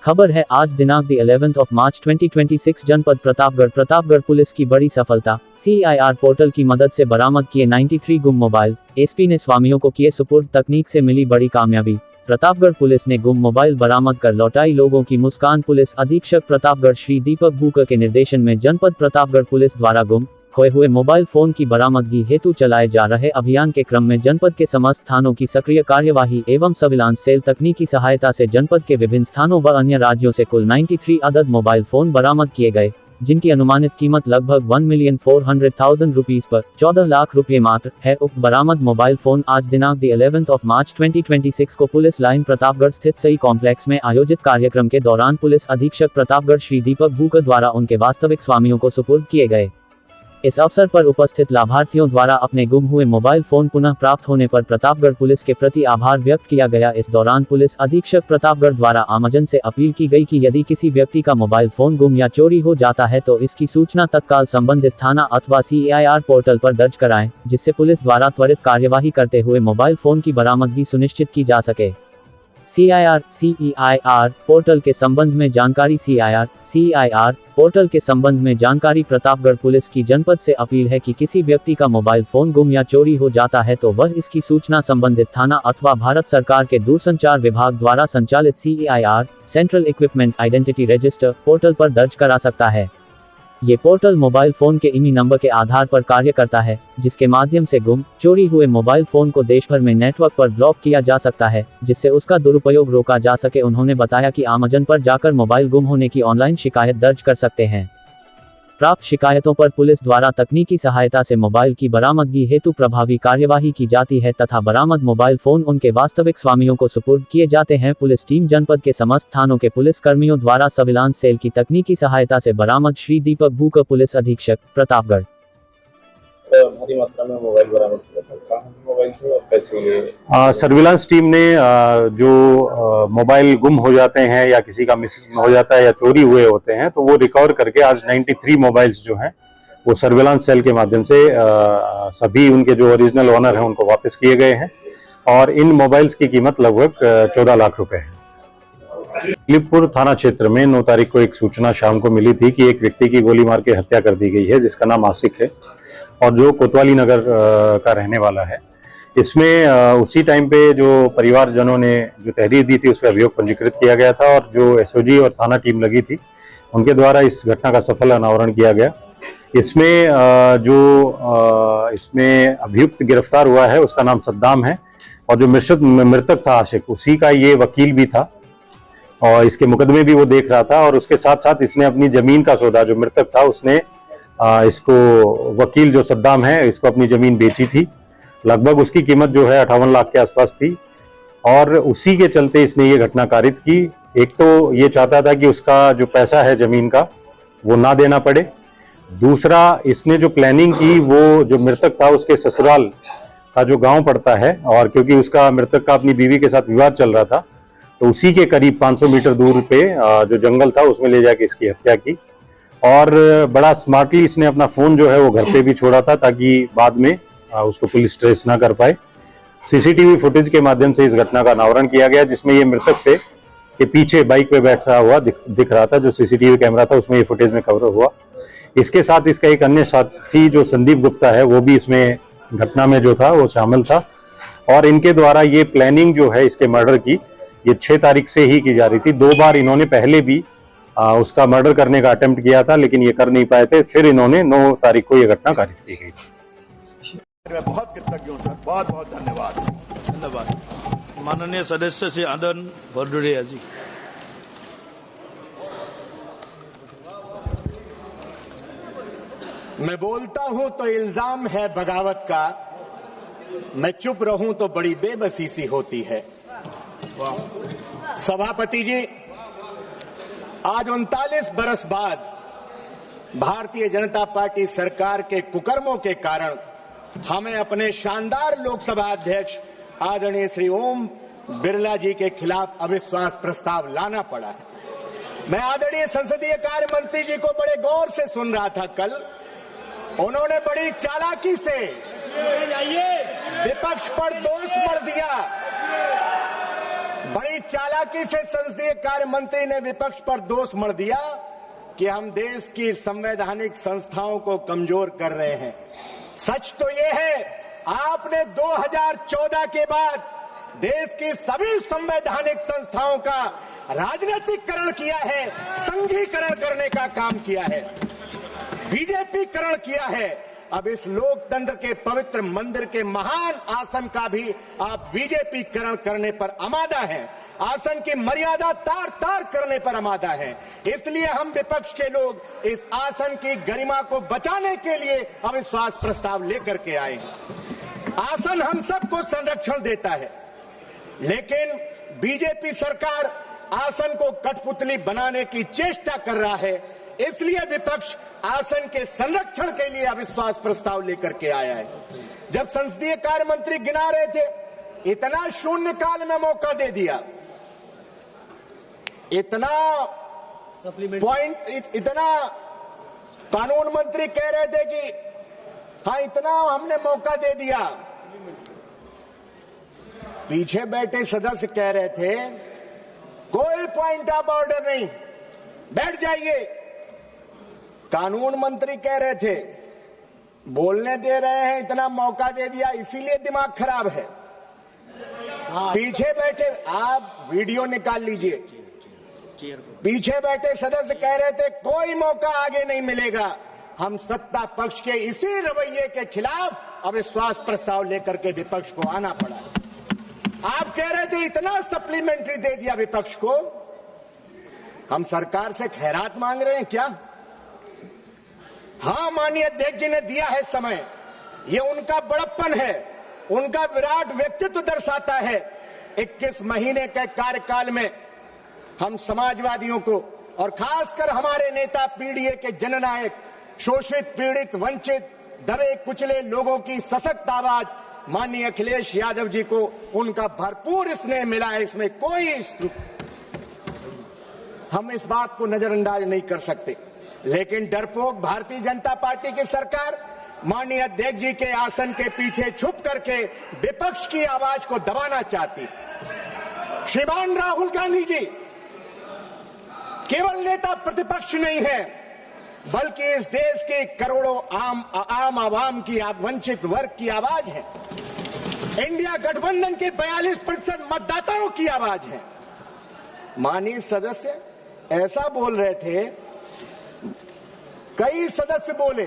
खबर है आज दिनांक 11 मार्च 2026 जनपद प्रतापगढ़ पुलिस की बड़ी सफलता। CIR पोर्टल की मदद से बरामद किए 93 गुम मोबाइल। एसपी ने स्वामियों को किए सुपुर्द। तकनीक से मिली बड़ी कामयाबी। प्रतापगढ़ पुलिस ने गुम मोबाइल बरामद कर लौटाई लोगों की मुस्कान। पुलिस अधीक्षक प्रतापगढ़ श्री दीपक बूकर के निर्देशन में जनपद प्रतापगढ़ पुलिस द्वारा गुम खोए हुए मोबाइल फोन की बरामदगी हेतु चलाए जा रहे अभियान के क्रम में जनपद के समस्त थानों की सक्रिय कार्यवाही एवं सर्विलांस सेल तकनीकी सहायता से जनपद के विभिन्न स्थानों व अन्य राज्यों से कुल 93 अदद मोबाइल फोन बरामद किए गए, जिनकी अनुमानित कीमत लगभग 1,400,000 रुपीज पर 14 लाख रुपये मात्र है। उक्त बरामद मोबाइल फोन आज दिनांक 11 मार्च 2026 को पुलिस लाइन प्रतापगढ़ स्थित सई कॉम्प्लेक्स में आयोजित कार्यक्रम के दौरान पुलिस अधीक्षक प्रतापगढ़ श्री दीपक बूकर द्वारा उनके वास्तविक स्वामियों को सुपुर्द किए गए। इस अवसर पर उपस्थित लाभार्थियों द्वारा अपने गुम हुए मोबाइल फोन पुनः प्राप्त होने पर प्रतापगढ़ पुलिस के प्रति आभार व्यक्त किया गया। इस दौरान पुलिस अधीक्षक प्रतापगढ़ द्वारा आमजन से अपील की गई कि यदि किसी व्यक्ति का मोबाइल फोन गुम या चोरी हो जाता है तो इसकी सूचना तत्काल संबंधित थाना अथवा CIR पोर्टल पर दर्ज कराएं, जिससे पुलिस द्वारा त्वरित कार्यवाही करते हुए मोबाइल फोन की बरामदगी सुनिश्चित की जा सके। CIR पोर्टल के संबंध में जानकारी। CIR पोर्टल के संबंध में जानकारी। प्रतापगढ़ पुलिस की जनपद से अपील है कि किसी व्यक्ति का मोबाइल फोन गुम या चोरी हो जाता है तो वह इसकी सूचना संबंधित थाना अथवा भारत सरकार के दूरसंचार विभाग द्वारा संचालित CIR central equipment identity register portal पर दर्ज करा सकता है। ये पोर्टल मोबाइल फोन के IMEI नंबर के आधार पर कार्य करता है, जिसके माध्यम से गुम चोरी हुए मोबाइल फोन को देश भर में नेटवर्क पर ब्लॉक किया जा सकता है, जिससे उसका दुरुपयोग रोका जा सके। उन्होंने बताया कि आमजन पर जाकर मोबाइल गुम होने की ऑनलाइन शिकायत दर्ज कर सकते हैं। प्राप्त शिकायतों पर पुलिस द्वारा तकनीकी सहायता से मोबाइल की बरामदगी हेतु प्रभावी कार्यवाही की जाती है तथा बरामद मोबाइल फोन उनके वास्तविक स्वामियों को सुपुर्द किए जाते हैं। पुलिस टीम जनपद के समस्त थानों के पुलिस कर्मियों द्वारा सर्विलांस सेल की तकनीकी सहायता से बरामद। श्री दीपक बूकर पुलिस अधीक्षक प्रतापगढ़। भारी मात्रा में मोबाइल बरामद किया था। कहाँ मोबाइल थे और कैसे? सर्विलांस टीम ने जो मोबाइल गुम हो जाते हैं या किसी का मिस हो जाता है या चोरी हुए होते हैं तो वो रिकवर करके आज 93 मोबाइल्स जो हैं वो सर्विलांस सेल के माध्यम से सभी उनके जो ओरिजिनल ओनर हैं उनको वापस किए गए हैं और इन मोबाइल्स की कीमत लगभग 14 लाख रुपए है। लिपपुर थाना क्षेत्र में 9 तारीख को एक सूचना शाम को मिली थी कि एक व्यक्ति की गोली मार के हत्या कर दी गई है, जिसका नाम आसिक है और जो कोतवाली नगर का रहने वाला है। इसमें उसी टाइम पे जो परिवारजनों ने जो तहरीर दी थी उस पर अभियोग पंजीकृत किया गया था और जो SOG और थाना टीम लगी थी उनके द्वारा इस घटना का सफल अनावरण किया गया। इसमें इसमें अभियुक्त गिरफ्तार हुआ है उसका नाम सद्दाम है और जो मृतक था आशिक उसी का ये वकील भी था और इसके मुकदमे भी वो देख रहा था और उसके साथ साथ इसने अपनी जमीन का सौदा, जो मृतक था उसने इसको वकील जो सद्दाम है इसको अपनी जमीन बेची थी। लगभग उसकी कीमत जो है 58 लाख के आसपास थी और उसी के चलते इसने ये घटना कारित की। एक तो ये चाहता था कि उसका जो पैसा है जमीन का वो ना देना पड़े, दूसरा इसने जो प्लानिंग की वो जो मृतक था उसके ससुराल का जो गांव पड़ता है और क्योंकि उसका मृतक का अपनी बीवी के साथ विवाद चल रहा था तो उसी के करीब 500 मीटर दूर पे जो जंगल था उसमें ले जाके इसकी हत्या की और बड़ा स्मार्टली इसने अपना फोन जो है वो घर पे भी छोड़ा था ताकि बाद में उसको पुलिस ट्रेस ना कर पाए। CCTV फुटेज के माध्यम से इस घटना का अनावरण किया गया जिसमें ये मृतक से के पीछे बाइक पे बैठा हुआ दिख रहा था, जो CCTV कैमरा था उसमें ये फुटेज में कवर हुआ। इसके साथ इसका एक अन्य साथी जो संदीप गुप्ता है वो भी इसमें घटना में जो था वो शामिल था और इनके द्वारा ये प्लानिंग जो है इसके मर्डर की ये 6 तारीख से ही की जा रही थी। 2 बार इन्होंने पहले भी उसका मर्डर करने का अटेम्प्ट किया था लेकिन ये कर नहीं पाए थे, फिर इन्होंने 9 तारीख को ये घटना कारित की गई थी। मैं बहुत कृतज्ञ हूँ सर, बहुत बहुत धन्यवाद। माननीय सदस्य श्री आदन भरडुरिया जी। मैं बोलता हूं तो इल्जाम है बगावत का, मैं चुप रहूं तो बड़ी बेबसी सी होती है। सभापति जी, आज 39 बरस बाद भारतीय जनता पार्टी सरकार के कुकर्मों के कारण हमें अपने शानदार लोकसभा अध्यक्ष आदरणीय श्री ओम बिरला जी के खिलाफ अविश्वास प्रस्ताव लाना पड़ा है। मैं आदरणीय संसदीय कार्य मंत्री जी को बड़े गौर से सुन रहा था कल, उन्होंने बड़ी चालाकी से विपक्ष पर दोष मढ़ दिया। बड़ी चालाकी से संसदीय कार्य मंत्री ने विपक्ष पर दोष मढ़ दिया कि हम देश की संवैधानिक संस्थाओं को कमजोर कर रहे हैं। सच तो ये है, आपने 2014 के बाद देश की सभी संवैधानिक संस्थाओं का राजनीतिकरण किया है, संघीकरण करने का काम किया है, बीजेपीकरण किया है। अब इस लोकतंत्र के पवित्र मंदिर के महान आसन का भी आप बीजेपीकरण करने पर आमादा हैं, आसन की मर्यादा तार तार करने पर आमादा है। इसलिए हम विपक्ष के लोग इस आसन की गरिमा को बचाने के लिए अविश्वास प्रस्ताव लेकर के आए हैं। आसन हम सबको संरक्षण देता है, लेकिन बीजेपी सरकार आसन को कठपुतली बनाने की चेष्टा कर रहा है। इसलिए विपक्ष आसन के संरक्षण के लिए अविश्वास प्रस्ताव लेकर के आया है। जब संसदीय कार्य मंत्री गिना रहे थे, इतना शून्यकाल में मौका दे दिया, इतना पॉइंट, इतना कानून मंत्री कह रहे थे कि हाँ इतना हमने मौका दे दिया, पीछे बैठे सदस्य कह रहे थे कोई पॉइंट ऑफ ऑर्डर नहीं, बैठ जाइए। कानून मंत्री कह रहे थे बोलने दे रहे हैं, इतना मौका दे दिया इसीलिए दिमाग खराब है। पीछे बैठे, आप वीडियो निकाल लीजिए, पीछे बैठे सदस्य कह रहे थे कोई मौका आगे नहीं मिलेगा। हम सत्ता पक्ष के इसी रवैये के खिलाफ अविश्वास प्रस्ताव लेकर के विपक्ष को आना पड़ा। आप कह रहे थे इतना सप्लीमेंट्री दे दिया विपक्ष को, हम सरकार से खैरात मांग रहे हैं क्या? हाँ, माननीय अध्यक्ष जी ने दिया है समय, ये उनका बड़प्पन है, उनका विराट व्यक्तित्व दर्शाता है। 21 महीने के कार्यकाल में हम समाजवादियों को और खासकर हमारे नेता पीडीए के जननायक, शोषित, पीड़ित, वंचित, दबे कुचले लोगों की सशक्त आवाज माननीय अखिलेश यादव जी को उनका भरपूर स्नेह मिला है। इसमें कोई, हम इस बात को नजरअंदाज नहीं कर सकते। लेकिन डरपोक भारतीय जनता पार्टी की सरकार माननीय अध्यक्ष जी के आसन के पीछे छुप करके विपक्ष की आवाज को दबाना चाहती। श्रीमान राहुल गांधी जी केवल नेता प्रतिपक्ष नहीं है, बल्कि इस देश के करोड़ों आम आवाम की, वंचित वर्ग की आवाज है। इंडिया गठबंधन के 42% मतदाताओं की आवाज है। माननीय सदस्य ऐसा बोल रहे थे, कई सदस्य बोले,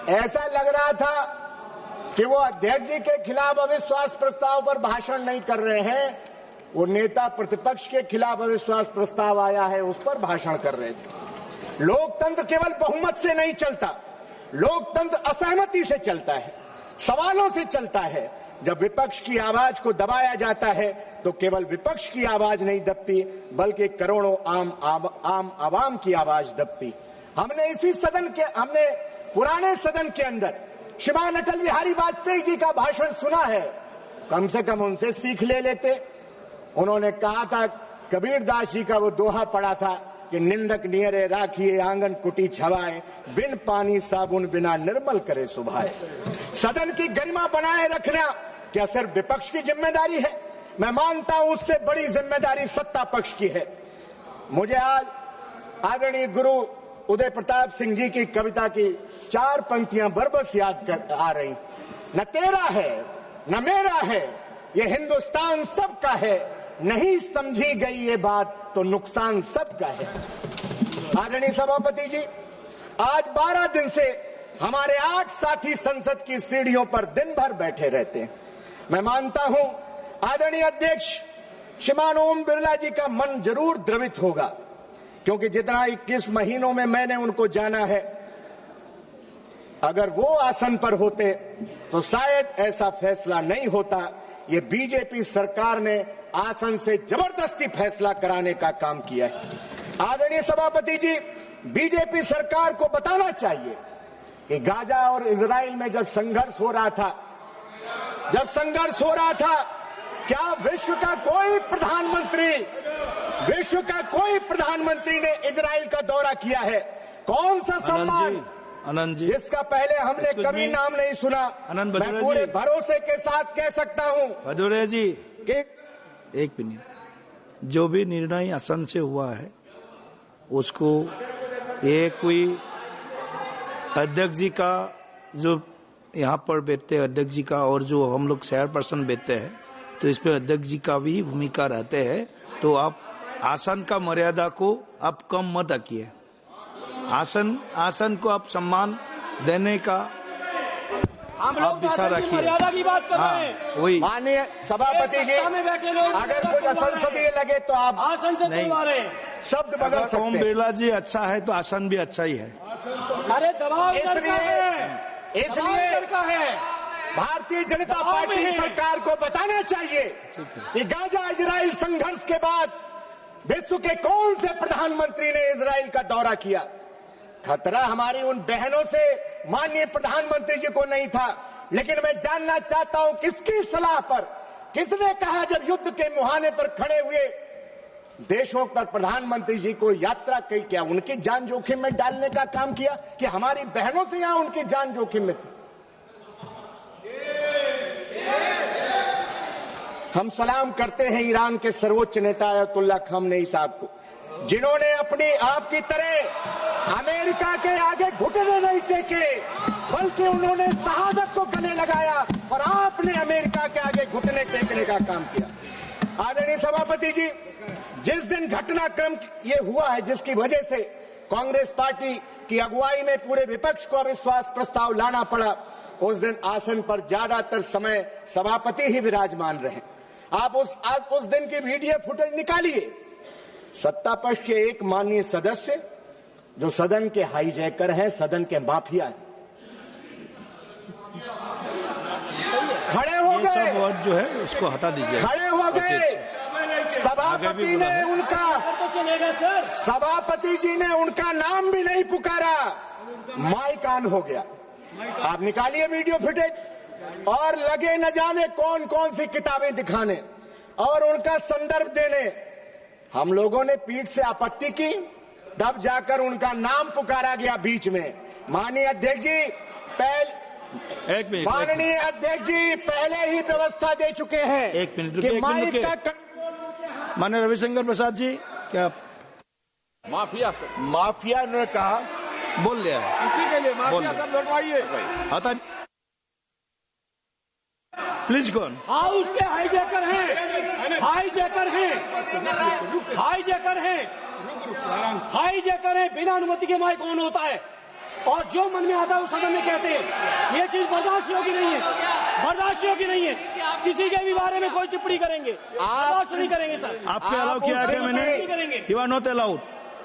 ऐसा लग रहा था कि वो अध्यक्ष जी के खिलाफ अविश्वास प्रस्ताव पर भाषण नहीं कर रहे हैं, वो नेता प्रतिपक्ष के खिलाफ अविश्वास प्रस्ताव आया है उस पर भाषण कर रहे थे। लोकतंत्र केवल बहुमत से नहीं चलता, लोकतंत्र असहमति से चलता है, सवालों से चलता है। जब विपक्ष की आवाज को दबाया जाता है तो केवल विपक्ष की आवाज नहीं दबती, बल्कि करोड़ों आम आवाम की आवाज दबती। हमने इसी सदन के, हमने पुराने सदन के अंदर श्रीमान अटल बिहारी वाजपेयी जी का भाषण सुना है, कम से कम उनसे सीख ले लेते। उन्होंने कहा था, कबीरदास जी का वो दोहा पढ़ा था कि निंदक नियरे राखिए आंगन कुटी छवाए, बिन पानी साबुन बिना निर्मल करे सुभाए। सदन की गरिमा बनाए रखना क्या सिर्फ विपक्ष की जिम्मेदारी है? मैं मानता हूं उससे बड़ी जिम्मेदारी सत्ता पक्ष की है। मुझे आज आदरणीय गुरु उदय प्रताप सिंह जी की कविता की 4 पंक्तियां बरबस याद कर आ रही। न तेरा है न मेरा है, ये हिंदुस्तान सबका है, नहीं समझी गई ये बात तो नुकसान सबका है। आदरणीय सभापति जी, आज 12 दिन से हमारे 8 साथी संसद की सीढ़ियों पर दिन भर बैठे रहते हैं। मैं मानता हूं आदरणीय अध्यक्ष श्रीमान ओम बिरला जी का मन जरूर द्रवित होगा, क्योंकि जितना 21 महीनों में मैंने उनको जाना है, अगर वो आसन पर होते तो शायद ऐसा फैसला नहीं होता। ये बीजेपी सरकार ने आसन से जबरदस्ती फैसला कराने का काम किया है। आदरणीय सभापति जी, बीजेपी सरकार को बताना चाहिए कि गाजा और इजराइल में जब संघर्ष हो रहा था, क्या विश्व का कोई प्रधानमंत्री ने इजराइल का दौरा किया है? कौन सा सम्मान आनंद जी, जिसका पहले हमने कभी नाम नहीं सुना? मैं पूरे भरोसे के साथ कह सकता हूं भदौरिया जी कि एक मिनट, जो भी निर्णय आसन से हुआ है उसको ये कोई अध्यक्ष जी का, जो यहाँ पर बैठते हैं अध्यक्ष जी का, और जो हम लोग चेयरपर्सन बैठते हैं, तो इसमें अध्यक्ष जी का भी भूमिका रहते हैं। तो आप आसन का मर्यादा को आप कम मत रखिए। आसन को आप सम्मान देने का हम आप लोग दिशा आसन की रखिए। मर्यादा की बात कर रहे हैं। वही माननीय सभापति जी, सत्ता में बैठे लोग अगर कोई असंसदीय लगे तो आप आसन से नहीं। तुलवा रहे हैं। शब्द बदल अगर ओम सकते हैं। बिरला जी अच्छा है तो आसन भी अच्छा ही है। अरे दबाव इधर का है, दबाव इसलिए इधर का है। भारतीय जनता दबाव में पार्टी है। सरकार को बताना चाहिए कि गाजा इजराइल संघर्ष के बाद विश्व के कौन से प्रधानमंत्री ने इजराइल का दौरा किया। खतरा हमारी उन बहनों से माननीय प्रधानमंत्री जी को नहीं था, लेकिन मैं जानना चाहता हूं किसकी सलाह पर, किसने कहा जब युद्ध के मुहाने पर खड़े हुए देशों पर प्रधानमंत्री जी को यात्रा की, क्या उनकी जान जोखिम में डालने का काम किया कि हमारी बहनों से यहां उनकी जान जोखिम में थी। हम सलाम करते हैं ईरान के सर्वोच्च नेता अयतुल्ला खामनेई साहब को, जिन्होंने अपनी आपकी तरह अमेरिका के आगे घुटने नहीं टेके, बल्कि उन्होंने शहादत को गले लगाया और आपने अमेरिका के आगे घुटने टेकने का काम किया। आदरणीय सभापति जी, जिस दिन घटनाक्रम ये हुआ है जिसकी वजह से कांग्रेस पार्टी की अगुवाई में पूरे विपक्ष को अविश्वास प्रस्ताव लाना पड़ा, उस दिन आसन पर ज्यादातर समय सभापति ही विराजमान रहे। आप उस दिन की वीडियो फुटेज निकालिए। सत्ता पक्ष के एक माननीय सदस्य जो सदन के हाईजैकर हैं, सदन के माफिया हैं, खड़े हो ये सब गए, वर्ड जो है उसको हटा दीजिए। खड़े हो गए। सभापति ने उनका, तो चलेगा सर। सभापति जी ने उनका नाम भी नहीं पुकारा, माइक ऑन हो गया। आप निकालिए वीडियो फुटेज और लगे न जाने कौन कौन सी किताबें दिखाने और उनका संदर्भ देने। हम लोगों ने पीठ से आपत्ति की, तब जाकर उनका नाम पुकारा गया बीच में। माननीय अध्यक्ष जी एक मिनट, माननीय अध्यक्ष जी पहले ही व्यवस्था दे चुके हैं एक मिनट कि रुकिए, एक माइक मिनट का माननीय रविशंकर प्रसाद जी, क्या माफिया ने कहा, बोल लिया है? इसी के लिए बोल माफिया रहे। सब लड़वाइए। हटा प्लीज कौन हाउस के हाईजैकर हैं, हाईजैकर हैं, हाईजैकर हैं, हाईजैकर हैं। बिना अनुमति के माइक ऑन होता है और जो मन में आता है वो सदन में कहते हैं। ये चीज बर्दाश्त योग्य नहीं है, बर्दाश्त योग्य नहीं है। किसी के भी बारे में कोई टिप्पणी करेंगे, बर्दाश्त नहीं करेंगे सर। आपके अलाउ किया है क्या मैंने? नहीं करेंगे। यू आर नॉट अलाउड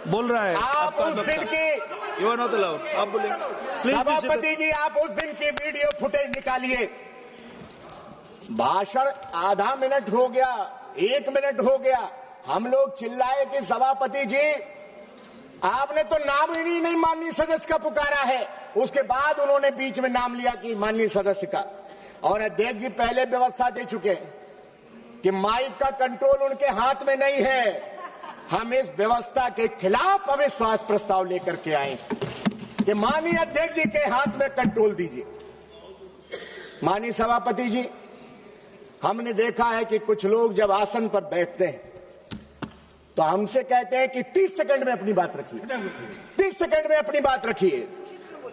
बोल रहा है। आप आपका उस दिन बच्चा। की यू आर नॉट अलाउड, आप बोलिए प्लीज। सभापति जी, आप उस दिन की वीडियो फुटेज निकालिए। भाषण आधा मिनट हो गया, 1 मिनट हो गया, हम लोग चिल्लाए कि सभापति जी आपने तो नाम ही नहीं माननीय सदस्य का पुकारा है। उसके बाद उन्होंने बीच में नाम लिया कि माननीय सदस्य का, और अध्यक्ष जी पहले व्यवस्था दे चुके कि माइक का कंट्रोल उनके हाथ में नहीं है। हम इस व्यवस्था के खिलाफ अविश्वास प्रस्ताव लेकर के आए कि माननीय अध्यक्ष जी के हाथ में कंट्रोल दीजिए। माननीय सभापति जी, हमने देखा है कि कुछ लोग जब आसन पर बैठते हैं तो हमसे कहते हैं कि 30 सेकंड में अपनी बात रखिए, 30 सेकंड में अपनी बात रखिए,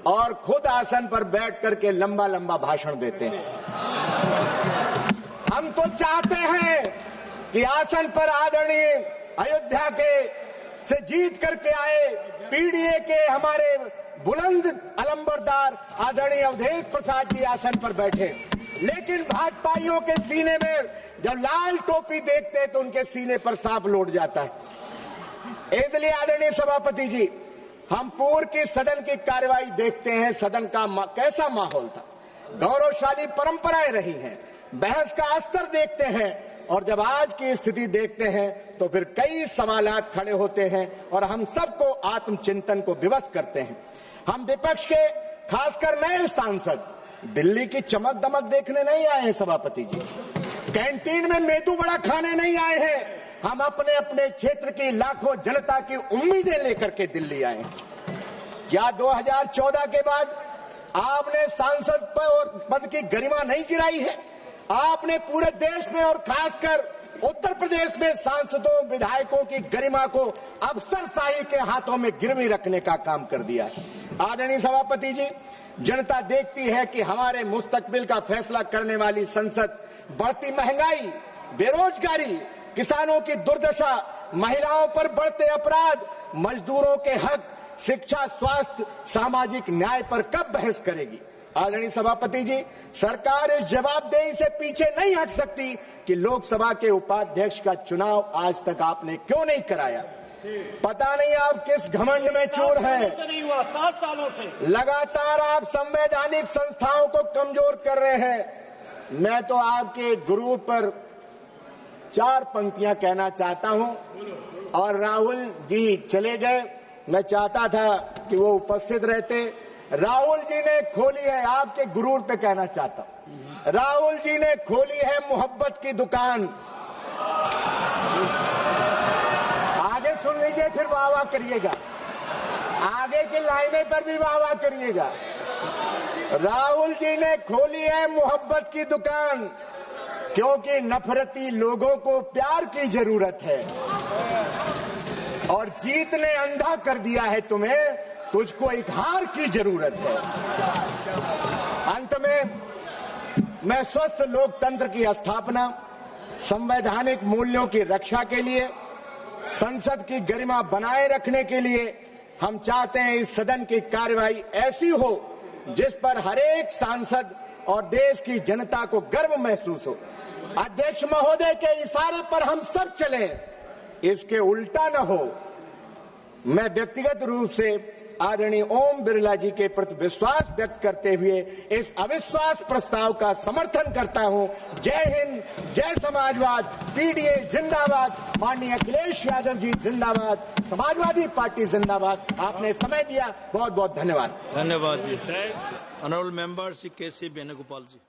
और खुद आसन पर बैठ करके लंबा लंबा भाषण देते हैं। हम तो चाहते हैं कि आसन पर आदरणीय अयोध्या के से जीत करके आए पीडीए के हमारे बुलंद अलंबरदार आदरणीय अवधेश प्रसाद जी आसन पर बैठे, लेकिन भाजपाइयों के सीने में जब लाल टोपी देखते हैं तो उनके सीने पर सांप लौट जाता है। इसलिए आदरणीय सभापति जी, हम पूर्व की सदन की कार्यवाही देखते हैं, सदन का कैसा माहौल था, गौरवशाली परंपराएं रही हैं, बहस का स्तर देखते हैं, और जब आज की स्थिति देखते हैं तो फिर कई सवालात खड़े होते हैं और हम सबको आत्मचिंतन को विवश करते हैं। हम विपक्ष के खासकर नए सांसद दिल्ली की चमक दमक देखने नहीं आए हैं सभापति जी, कैंटीन में मेदू बड़ा खाने नहीं आए हैं। हम अपने अपने क्षेत्र की लाखों जनता की उम्मीदें लेकर के दिल्ली आए हैं। क्या 2014 के बाद आपने सांसद पद की गरिमा नहीं गिराई है? आपने पूरे देश में और खासकर उत्तर प्रदेश में सांसदों विधायकों की गरिमा को अफसरशाही के हाथों में गिरवी रखने का काम कर दिया है। आदरणीय सभापति जी, जनता देखती है कि हमारे मुस्तकबिल का फैसला करने वाली संसद बढ़ती महंगाई, बेरोजगारी, किसानों की दुर्दशा, महिलाओं पर बढ़ते अपराध, मजदूरों के हक, शिक्षा, स्वास्थ्य, सामाजिक न्याय पर कब बहस करेगी। आदरणीय सभापति जी, सरकार इस जवाबदेही से पीछे नहीं हट सकती कि लोकसभा के उपाध्यक्ष का चुनाव आज तक आपने क्यों नहीं कराया। पता नहीं आप किस घमंड में चूर हैं। नहीं हुआ 7 सालों से लगातार आप संवैधानिक संस्थाओं को कमजोर कर रहे हैं। मैं तो आपके गुरूर पर 4 पंक्तियां कहना चाहता हूं और राहुल जी चले गए, मैं चाहता था कि वो उपस्थित रहते। राहुल जी ने खोली है, आपके गुरूर पे कहना चाहता हूं, राहुल जी ने खोली है मोहब्बत की दुकान। आगे सुन लीजिए, फिर वाह वाह करिएगा, आगे की लाइनें पर भी वाह वाह करिएगा। राहुल जी ने खोली है मोहब्बत की दुकान, क्योंकि नफरती लोगों को प्यार की जरूरत है और जीत ने अंधा कर दिया है तुम्हें, तुझको एक हार की जरूरत है। अंत में मैं स्वस्थ लोकतंत्र की स्थापना, संवैधानिक मूल्यों की रक्षा के लिए, संसद की गरिमा बनाए रखने के लिए हम चाहते हैं इस सदन की कार्यवाही ऐसी हो जिस पर हर एक सांसद और देश की जनता को गर्व महसूस हो। अध्यक्ष महोदय के इशारे पर हम सब चलें, इसके उल्टा न हो। मैं व्यक्तिगत रूप से आदरणीय ओम बिरला जी के प्रति विश्वास व्यक्त करते हुए इस अविश्वास प्रस्ताव का समर्थन करता हूं। जय हिंद, जय समाजवाद, पीडीए जिंदाबाद, माननीय अखिलेश यादव जी जिंदाबाद, समाजवादी पार्टी जिंदाबाद। आपने समय दिया, बहुत बहुत धन्यवाद। धन्यवाद जी। ऑनरेबल मेंबर श्री के सी वेणुगोपाल जी।